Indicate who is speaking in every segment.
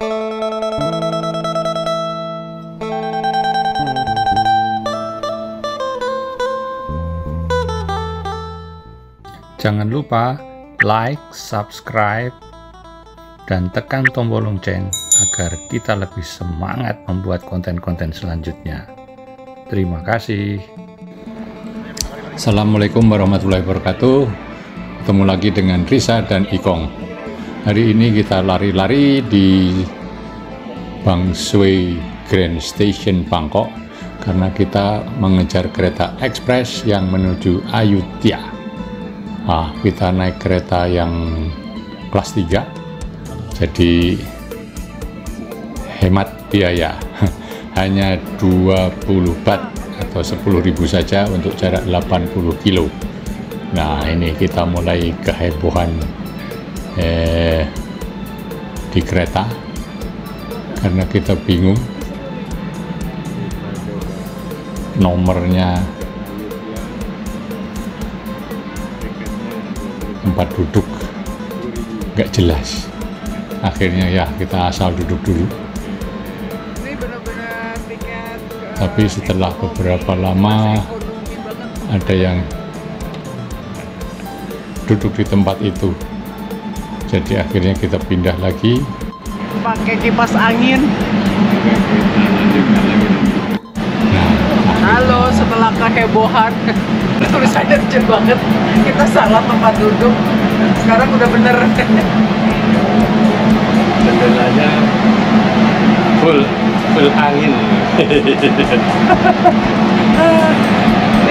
Speaker 1: Jangan lupa like, subscribe, dan tekan tombol lonceng agar kita lebih semangat membuat konten-konten selanjutnya. Terima kasih. Assalamualaikum warahmatullahi wabarakatuh. Ketemu lagi dengan Risa dan Ikong. Hari ini kita lari-lari di Bang Sue Grand Station Bangkok karena kita mengejar kereta ekspres yang menuju Ayutthaya. Kita naik kereta yang kelas 3, jadi hemat biaya. Hanya 20 baht atau 10.000 saja untuk jarak 80 kilo. Nah, ini kita mulai kehebohan di kereta karena kita bingung nomornya. Tempat duduk nggak jelas, akhirnya ya kita asal duduk dulu.
Speaker 2: Ini benar-benar tiket
Speaker 1: tapi setelah beberapa lama ada yang duduk di tempat itu, jadi akhirnya kita pindah lagi
Speaker 2: pakai kipas angin.
Speaker 1: Nah,
Speaker 2: Halo, setelah kehebohan tulisannya kecil banget, kita salah tempat duduk. Sekarang udah bener.
Speaker 3: Jendelanya full angin.
Speaker 2: Ini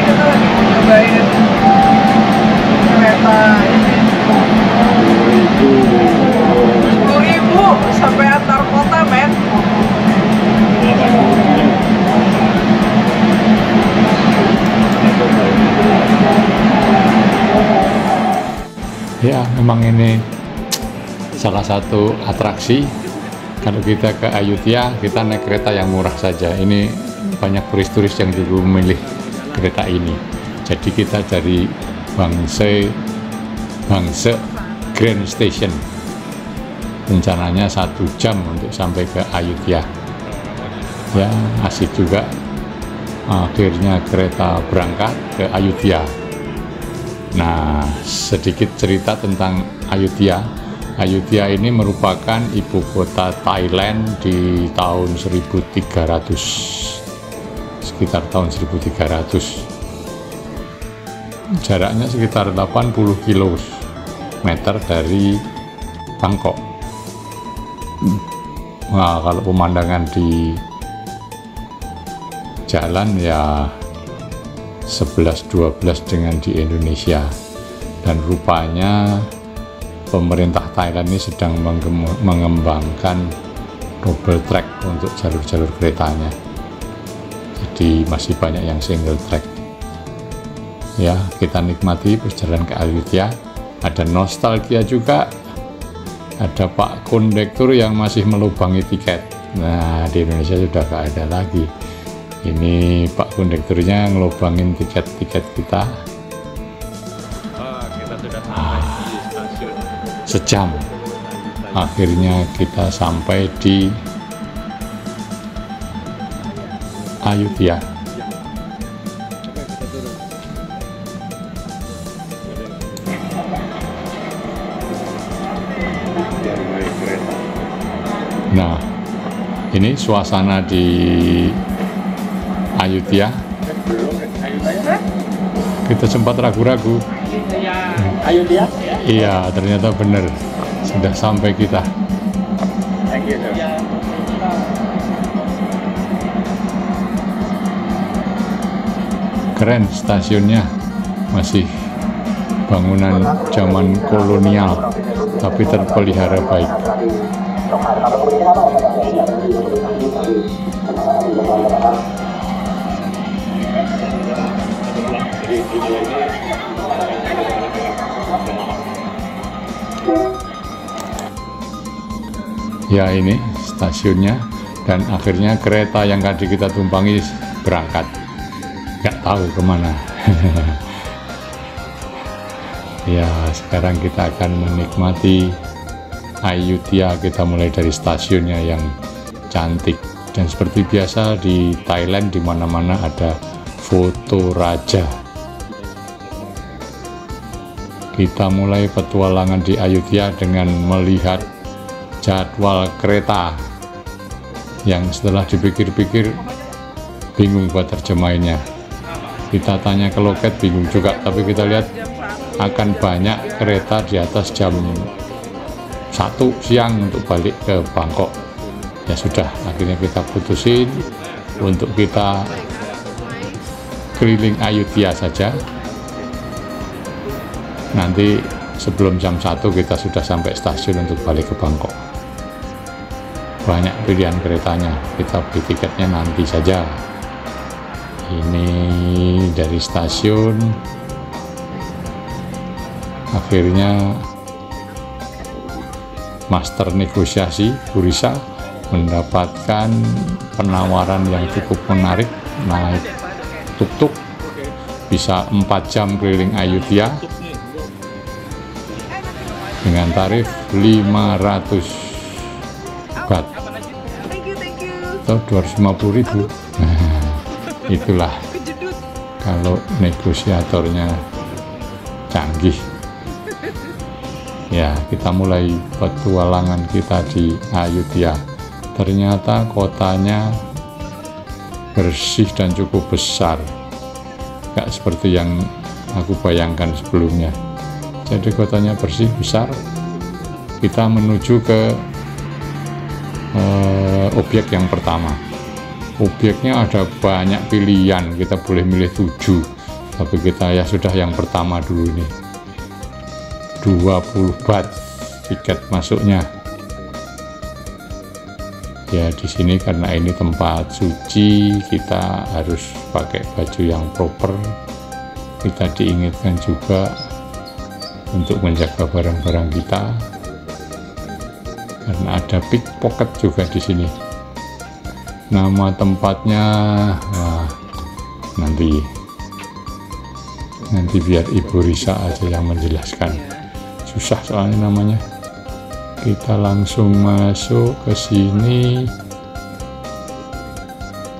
Speaker 2: kita lagi nyobain kereta ini. 10.000 sampai antar kota, men.
Speaker 1: ya memang ini salah satu atraksi. Kalau kita ke Ayutthaya, kita naik kereta yang murah saja. Ini banyak turis-turis yang juga memilih kereta ini. Jadi kita dari Bang Sue Grand Station, rencananya 1 jam untuk sampai ke Ayutthaya. Ya, asik juga. Akhirnya kereta berangkat ke Ayutthaya. Nah, sedikit cerita tentang Ayutthaya. Ayutthaya ini merupakan ibu kota Thailand di tahun 1300, sekitar tahun 1300. Jaraknya sekitar 80 km dari Bangkok. Nah, kalau pemandangan di jalan ya 11-12 dengan di Indonesia. Dan rupanya pemerintah Thailand ini sedang mengembangkan double track untuk jalur-jalur keretanya, jadi masih banyak yang single track. Ya, kita nikmati perjalanan ke Ayutthaya. Ada nostalgia juga, ada Pak Kondektur yang masih melubangi tiket. Nah, di Indonesia sudah gak ada lagi. Ini Pak Kondekturnya ngelubangin tiket-tiket kita.
Speaker 3: Kita sudah sampai di stasiun.
Speaker 1: Sejam. Akhirnya kita sampai di Ayutthaya. Nah, ini suasana di Ayutthaya. Kita sempat ragu-ragu.
Speaker 3: Ayutthaya?
Speaker 1: Iya, ternyata benar. Sudah sampai kita.
Speaker 3: Thank you, sir.
Speaker 1: Keren stasiunnya. Masih bangunan zaman kolonial, tapi terpelihara baik. Ya, ini stasiunnya, dan akhirnya kereta yang tadi kita tumpangi berangkat. Nggak tahu kemana. Ya, sekarang kita akan menikmati Ayutthaya. Kita mulai dari stasiunnya yang cantik, dan seperti biasa di Thailand di mana-mana ada foto raja. Kita mulai petualangan di Ayutthaya dengan melihat jadwal kereta yang setelah dipikir-pikir bingung buat terjemahinnya. Kita tanya ke loket bingung juga, tapi kita lihat akan banyak kereta di atas jam 1 siang untuk balik ke Bangkok. Ya sudah, akhirnya kita putusin untuk kita keliling Ayutthaya saja. Nanti sebelum jam 1 kita sudah sampai stasiun untuk balik ke Bangkok. Banyak pilihan keretanya, kita beli tiketnya nanti saja. Ini dari stasiun, akhirnya master negosiasi Burisa mendapatkan penawaran yang cukup menarik, naik tuk-tuk bisa 4 jam keliling Ayutthaya dengan tarif 500 baht atau 250.000. Nah, itulah kalau negosiatornya canggih. Ya, kita mulai petualangan kita di Ayutthaya. Ternyata kotanya bersih dan cukup besar, gak seperti yang aku bayangkan sebelumnya. Jadi kotanya bersih, besar. Kita menuju ke objek yang pertama. Objeknya ada banyak pilihan, kita boleh milih 7, tapi kita ya sudah yang pertama dulu nih. 20 baht tiket masuknya. Ya di sini karena ini tempat suci, kita harus pakai baju yang proper. Kita diingatkan juga untuk menjaga barang-barang kita karena ada pickpocket juga di sini. Nama tempatnya nanti biar Ibu Risa aja yang menjelaskan, susah soalnya namanya. Kita langsung masuk ke sini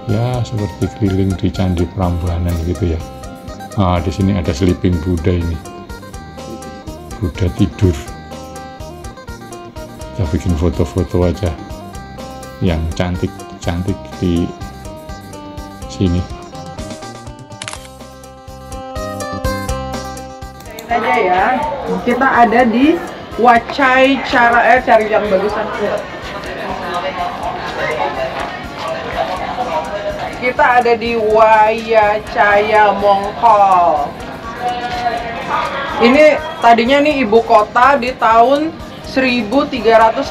Speaker 1: ya, seperti keliling di Candi Prambanan gitu ya. Di sini ada sleeping Buddha, ini Buddha tidur. Kita bikin foto-foto aja yang cantik-cantik di sini.
Speaker 2: Aja ya, kita ada di Wachai Cara, cari yang bagusan. Kita ada di Wayachaya Mongkol. Ini tadinya nih ibu kota di tahun 1350.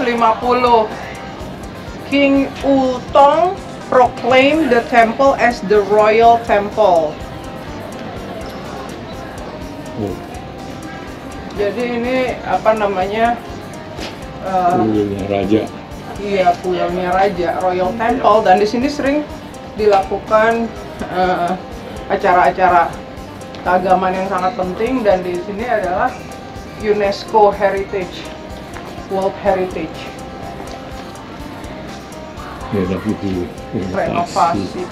Speaker 2: King Utong proclaimed the temple as the royal temple. Jadi ini apa namanya?
Speaker 1: Kuilnya raja.
Speaker 2: Iya, kuilnya raja, Royal Temple, dan di sini sering dilakukan acara-acara keagamaan yang sangat penting, dan di sini adalah UNESCO Heritage, World Heritage.
Speaker 1: Ya, tapi
Speaker 2: Renovasi.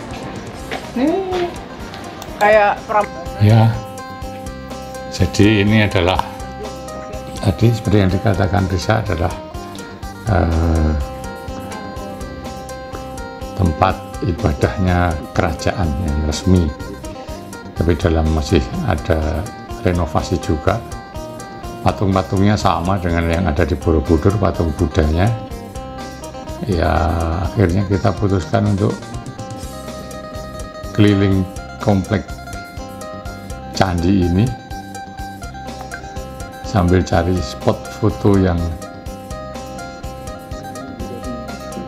Speaker 2: Nih kayak
Speaker 1: ya. Jadi ini adalah tadi seperti yang dikatakan Risa adalah tempat ibadahnya kerajaan yang resmi, tapi dalam masih ada renovasi juga. Patung-patungnya sama dengan yang ada di Borobudur, patung Budanya. Ya akhirnya kita putuskan untuk keliling komplek candi ini sambil cari spot foto yang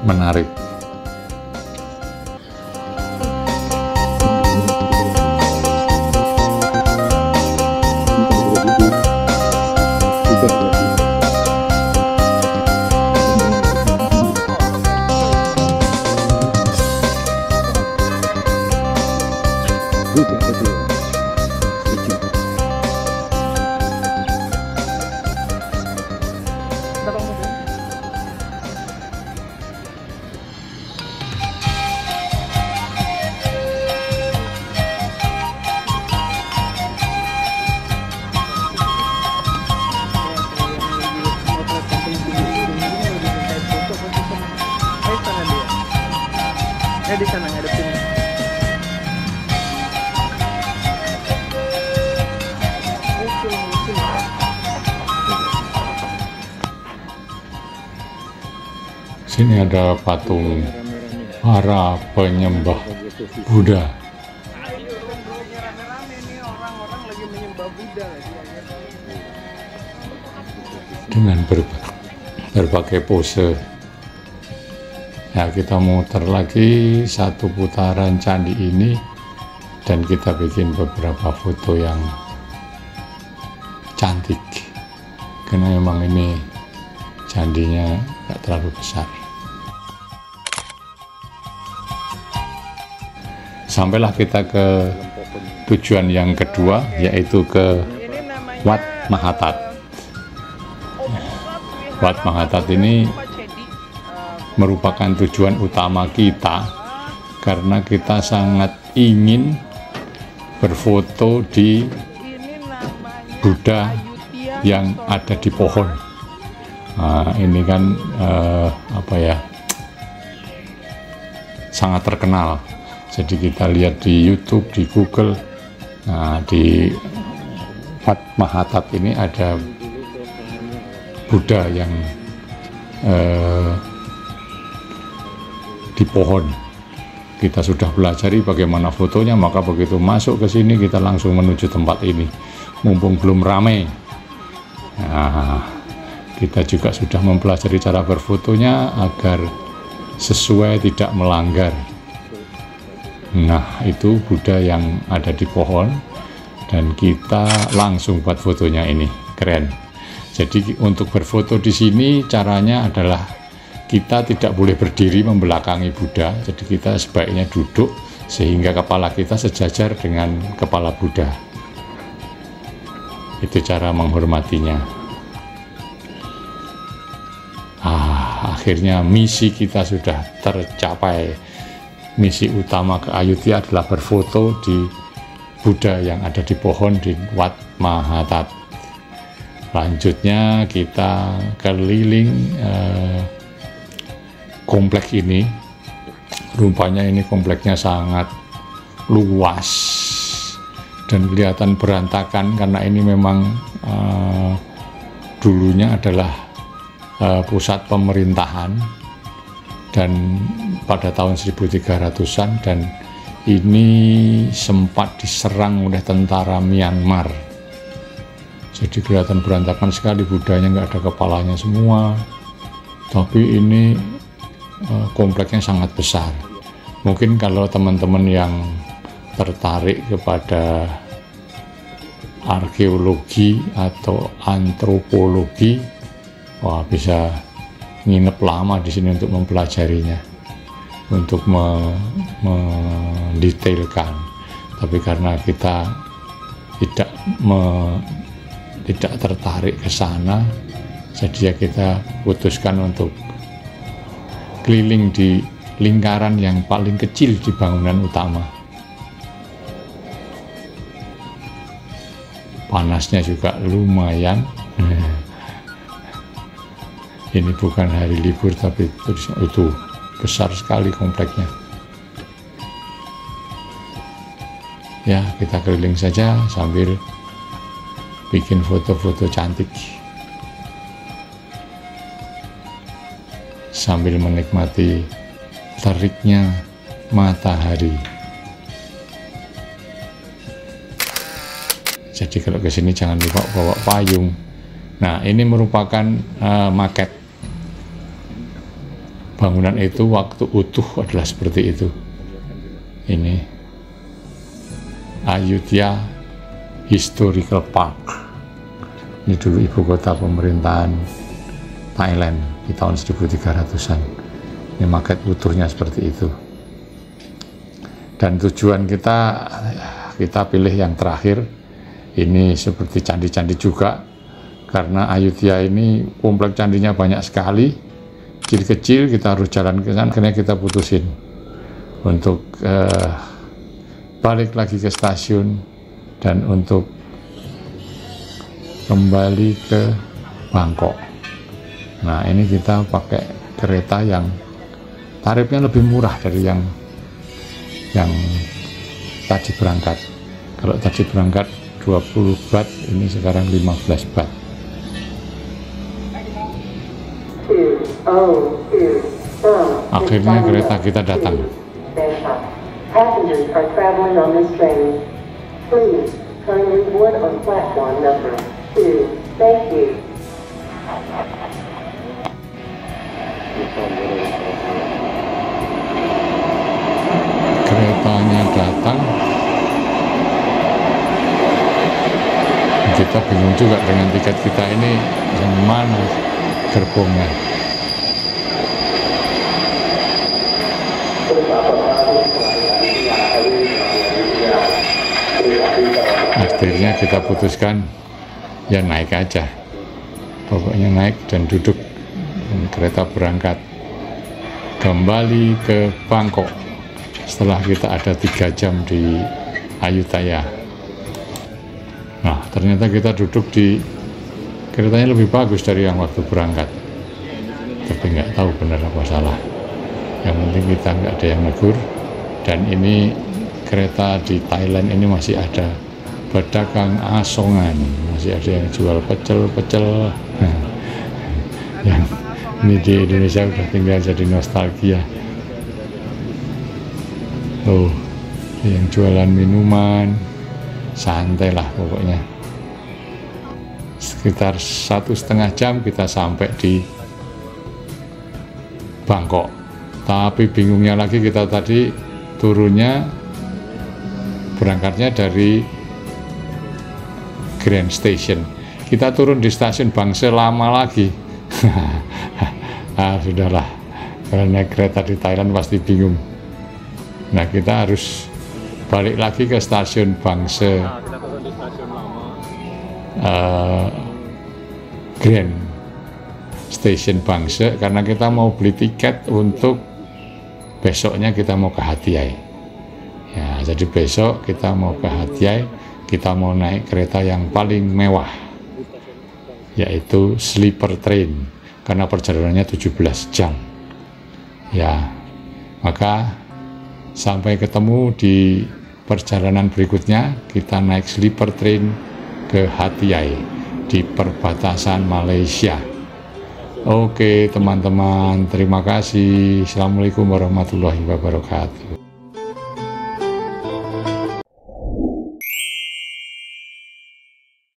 Speaker 1: menarik.
Speaker 2: Di sana ngadepin.
Speaker 1: Sini ada patung para penyembah Buddha.
Speaker 2: Rame-rame nih orang-orang lagi menyembah Buddha lagi.
Speaker 1: Dengan berbagai pose. Ya, kita muter lagi satu putaran candi ini dan kita bikin beberapa foto yang cantik karena memang ini candinya nggak terlalu besar. Sampailah kita ke tujuan yang kedua, yaitu ke Wat Mahathat. Wat Mahathat ini merupakan tujuan utama kita karena kita sangat ingin berfoto di Buddha yang ada di pohon. Nah, ini kan sangat terkenal. Jadi kita lihat di YouTube, di Google. Nah, di Wat Mahathat ini ada Buddha yang di pohon. Kita sudah pelajari bagaimana fotonya, maka begitu masuk ke sini kita langsung menuju tempat ini. Mumpung belum ramai. Nah, kita juga sudah mempelajari cara berfotonya agar sesuai, tidak melanggar. Nah, itu Buddha yang ada di pohon dan kita langsung buat fotonya ini. Keren. Jadi untuk berfoto di sini caranya adalah kita tidak boleh berdiri membelakangi Buddha. Jadi kita sebaiknya duduk sehingga kepala kita sejajar dengan kepala Buddha. Itu cara menghormatinya. Akhirnya misi kita sudah tercapai. Misi utama ke Ayodhya adalah berfoto di Buddha yang ada di pohon di Wat Mahathat. Lanjutnya kita keliling kompleks ini. Rupanya ini kompleksnya sangat luas dan kelihatan berantakan karena ini memang dulunya adalah pusat pemerintahan dan pada tahun 1300-an, dan ini sempat diserang oleh tentara Myanmar. Jadi kelihatan berantakan sekali, Buddhanya nggak ada kepalanya semua, tapi ini kompleksnya sangat besar. Mungkin kalau teman-teman yang tertarik kepada arkeologi atau antropologi, wah, bisa nginep lama di sini untuk mempelajarinya, untuk mendetailkan. Tapi karena kita tidak tertarik ke sana, jadi ya kita putuskan untuk keliling di lingkaran yang paling kecil di bangunan utama. Panasnya juga lumayan. Ini bukan hari libur, tapi itu besar sekali kompleksnya. Ya, kita keliling saja sambil bikin foto-foto cantik, sambil menikmati teriknya matahari. Jadi kalau ke sini jangan lupa bawa payung. Nah, ini merupakan maket. Bangunan itu waktu utuh adalah seperti itu. Ini Ayodhya Historical Park. Ini dulu ibu kota pemerintahan Thailand di tahun 1300-an. Ini maket utuhnya seperti itu. Dan tujuan kita pilih yang terakhir. Ini seperti candi-candi juga, karena Ayodhya ini komplek candinya banyak sekali. Kecil-kecil kita harus jalan ke sana, akhirnya kita putusin untuk balik lagi ke stasiun dan untuk kembali ke Bangkok. Nah, ini kita pakai kereta yang tarifnya lebih murah dari yang yang tadi berangkat. Kalau tadi berangkat 20 baht, ini sekarang 15 baht. Akhirnya kereta kita datang.
Speaker 4: Passengers are traveling on this train. Please kindly board on platform number 2. Thank you.
Speaker 1: Keretanya datang. Kita bingung juga dengan tiket kita ini yang mana gerbongnya. Akhirnya kita putuskan ya naik aja, pokoknya naik dan duduk, dan kereta berangkat kembali ke Bangkok setelah kita ada 3 jam di Ayutthaya. Nah, ternyata kita duduk di keretanya lebih bagus dari yang waktu berangkat, tapi nggak tahu benar apa salah. Yang penting kita nggak ada yang negur. Dan ini kereta di Thailand ini masih ada pedagang asongan, masih ada yang jual pecel-pecel. Yang ini di Indonesia udah tinggal jadi nostalgia. Oh, yang jualan minuman, santai lah pokoknya. Sekitar 1,5 jam kita sampai di Bangkok. Tapi bingungnya lagi, kita tadi turunnya, berangkatnya dari Grand Station. Kita turun di stasiun Bangsar lama lagi. Sudahlah, kalau naik kereta di Thailand pasti bingung. Nah, kita harus balik lagi ke stasiun Bangsar,
Speaker 3: Kita turun di stasiun lama.
Speaker 1: Grand Station Bangsar, karena kita mau beli tiket untuk besoknya kita mau ke Hatayai. Ya, jadi besok kita mau ke Hatayai, kita mau naik kereta yang paling mewah, yaitu sleeper train, karena perjalanannya 17 jam. Ya, maka sampai ketemu di perjalanan berikutnya, kita naik sleeper train ke Hatayai di perbatasan Malaysia. Oke teman-teman, terima kasih. Assalamualaikum warahmatullahi wabarakatuh.